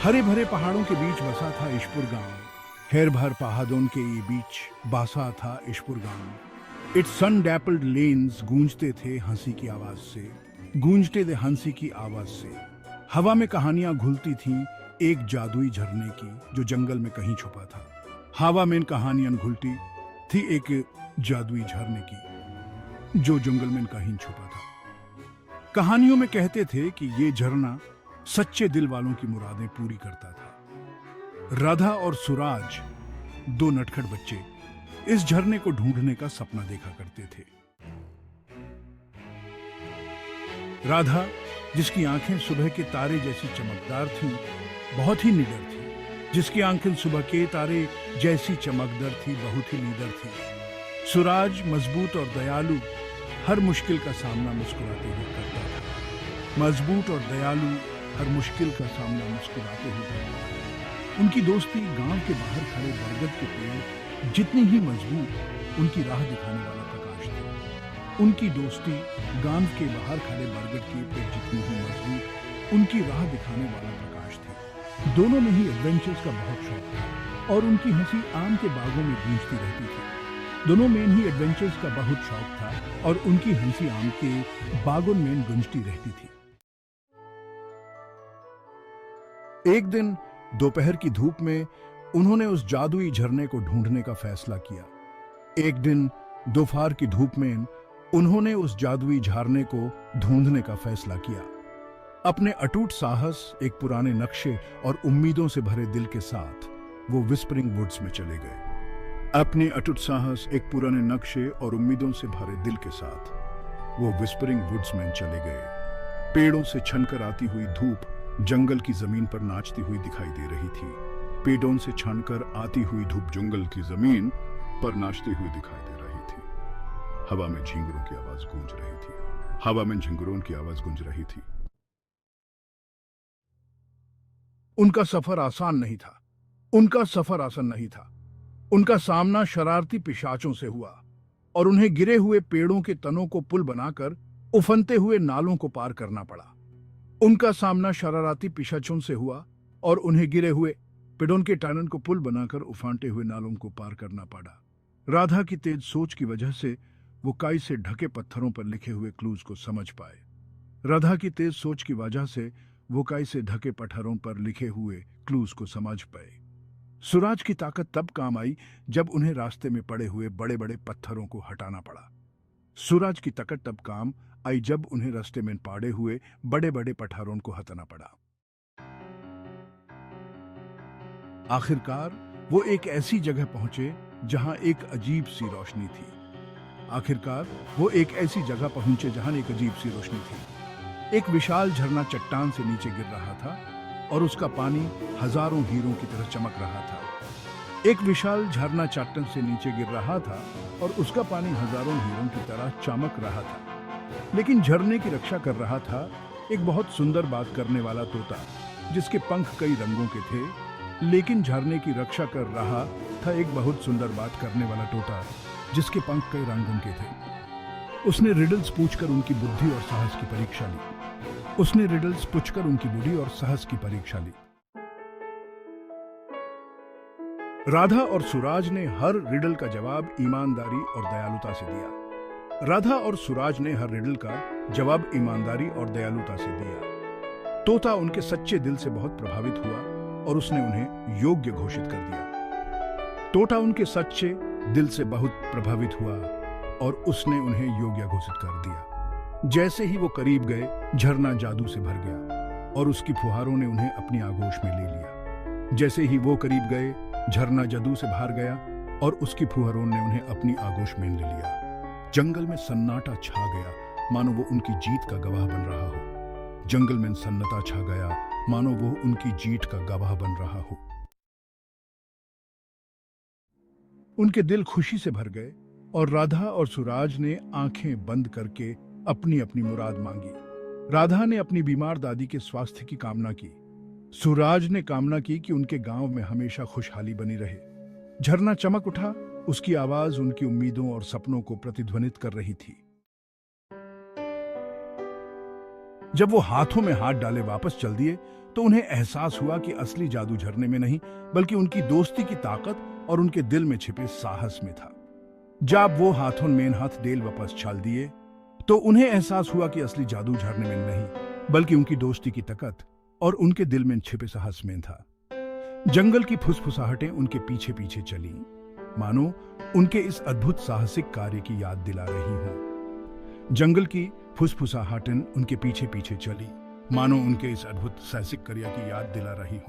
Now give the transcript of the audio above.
हरे भरे पहाड़ों के बीच बसा था इशपुर गांव। हेर भर पहाड़ों के बीच बसा था इशपुर गांव। इट्स सन डैपल्ड लेन्स गूंजते थे हंसी की आवाज से, गूंजते थे हंसी की आवाज से। हवा में कहानियां घुलती थीं एक जादुई झरने की जो जंगल में कहीं छुपा था। हवा में कहानियां घुलती थी एक जादुई झरने की जो जंगल में कहीं छुपा था। कहानियों में कहते थे कि ये झरना सच्चे दिल वालों की मुरादें पूरी करता था। राधा और सूरज, दो नटखट बच्चे, इस झरने को ढूंढने का सपना देखा करते थे। राधा, जिसकी आंखें सुबह के तारे जैसी चमकदार थीं, बहुत ही निडर थी। जिसकी आंखें सुबह के तारे जैसी चमकदार थी, बहुत ही निडर थी। सूरज मजबूत और दयालु, हर मुश्किल का सामना मुस्कुराते हुए करता था। मजबूत और दयालु, हर मुश्किल का सामना मुस्कुराते हुए करता था। उनकी दोस्ती गांव के बाहर खड़े बरगद के पेड़ जितनी ही मजबूत, उनकी राह दिखाने वाला प्रकाश था। उनकी दोस्ती गांव के बाहर खड़े बरगद के पेड़ जितनी ही मजबूत, उनकी राह दिखाने वाला प्रकाश थी। दोनों में ही एडवेंचर्स का बहुत शौक था और उनकी हंसी आम के बागों में गूंजती रहती थी। दोनों में ही एडवेंचर्स का बहुत शौक था और उनकी हंसी आम के बागों में गूंजती रहती थी। एक दिन दोपहर की धूप में उन्होंने उस जादुई झरने को ढूंढने का फैसला किया। एक दिन दोपहर की धूप में उन्होंने उस जादुई झरने को ढूंढने का फैसला किया। अपने अटूट साहस, एक पुराने नक्शे और उम्मीदों से भरे दिल के साथ वो विस्परिंग वुड्स में चले गए। अपने अटूट साहस, एक पुराने नक्शे और उम्मीदों से भरे दिल के साथ वो विस्परिंग वुड्स में चले गए। पेड़ों से छनकर आती हुई धूप जंगल की जमीन पर नाचती हुई दिखाई दे रही थी। पेड़ों से छनकर आती हुई धूप जंगल की जमीन पर नाचती हुई दिखाई दे रही थी। हवा में झिंगुरों की आवाज गूंज रही थी। हवा में झिंगुरों की आवाज गूंज रही थी। उनका सफर आसान नहीं था। उनका सफर आसान नहीं था। उनका सामना शरारती पिशाचों से हुआ और उन्हें गिरे हुए पेड़ों के तनों को पुल बनाकर उफनते हुए नालों को पार करना पड़ा। उनका सामना शरारती पिशाचों से हुआ और उन्हें गिरे हुए पेड़ों के टनन को पुल बनाकर उफानते हुए नालों को पार करना पड़ा। राधा की तेज सोच की वजह से वो काई से ढके पत्थरों पर लिखे हुए क्लूज को समझ पाए। राधा की तेज सोच की वजह से वो काई से ढके पत्थरों पर लिखे हुए क्लूज को समझ पाए। सूरज की ताकत तब काम आई जब उन्हें रास्ते में पड़े हुए बड़े बड़े पत्थरों को हटाना पड़ा। सूरज की ताकत तब काम आई जब उन्हें रास्ते में पड़े हुए बड़े बड़े पत्थरों को हटाना पड़ा। आखिरकार वो एक ऐसी जगह पहुंचे जहां एक अजीब सी रोशनी थी। आखिरकार वो एक ऐसी जगह पहुंचे जहां एक अजीब सी रोशनी थी। एक विशाल झरना चट्टान से नीचे गिर रहा था और उसका पानी हजारों हीरों की तरह चमक रहा था। एक विशाल झरना चट्टान से नीचे गिर रहा था और उसका पानी हजारों हीरों की तरह चमक रहा था। लेकिन झरने की रक्षा कर रहा था एक बहुत सुंदर बात करने वाला तोता, जिसके पंख कई रंगों के थे। लेकिन झरने की रक्षा कर रहा था एक बहुत सुंदर बात करने वाला तोता, जिसके पंख कई रंगों के थे। उसने रिडल्स पूछकर उनकी बुद्धि और साहस की परीक्षा ली। उसने रिडल्स पूछकर उनकी बुद्धि और साहस की परीक्षा ली। राधा और सूरज ने हर रिडल का जवाब ईमानदारी और दयालुता से दिया। राधा और सूरज ने हर रिडल का जवाब ईमानदारी और दयालुता से दिया। तोता उनके सच्चे दिल से बहुत प्रभावित हुआ और उसने उन्हें योग्य घोषित कर दिया। तोता उनके सच्चे दिल से बहुत प्रभावित हुआ और उसने उन्हें योग्य घोषित कर दिया। जैसे ही वो करीब गए, झरना जादू से भर गया और उसकी फुहारों ने उन्हें अपनी आगोश में ले लिया। जैसे ही वो करीब गए, झरना जादू से भर गया और उसकी फुहारों ने उन्हें अपनी आगोश में ले लिया। जंगल में सन्नाटा छा गया, मानो वो उनकी जीत का गवाह बन रहा हो। जंगल में सन्नाटा छा गया, मानो वो उनकी जीत का गवाह बन रहा हो। उनके दिल खुशी से भर गए और राधा और सूरज ने आंखें बंद करके अपनी अपनी मुराद मांगी। राधा ने अपनी बीमार दादी के स्वास्थ्य की कामना की। सूरज ने कामना की कि उनके गांव में हमेशा खुशहाली बनी रहे। झरना चमक उठा, उसकी आवाज उनकी उम्मीदों और सपनों को प्रतिध्वनित कर रही थी। जब वो हाथों में हाथ डाले वापस चल दिए तो उन्हें एहसास हुआ कि असली जादू झरने में नहीं बल्कि उनकी दोस्ती की ताकत और उनके दिल में छिपे साहस में था। जब वो हाथों में हाथ डेल वापस चल दिए तो उन्हें एहसास हुआ कि असली जादू झरने में नहीं बल्कि उनकी दोस्ती की ताकत और उनके दिल में छिपे साहस में था। जंगल की फुसफुसाहटें उनके पीछे पीछे चली, मानो उनके इस अद्भुत साहसिक कार्य की याद दिला रही हों। जंगल की फुसफुसाहटें उनके पीछे पीछे चली, मानो उनके इस अद्भुत साहसिक कार्य की याद दिला रही हों।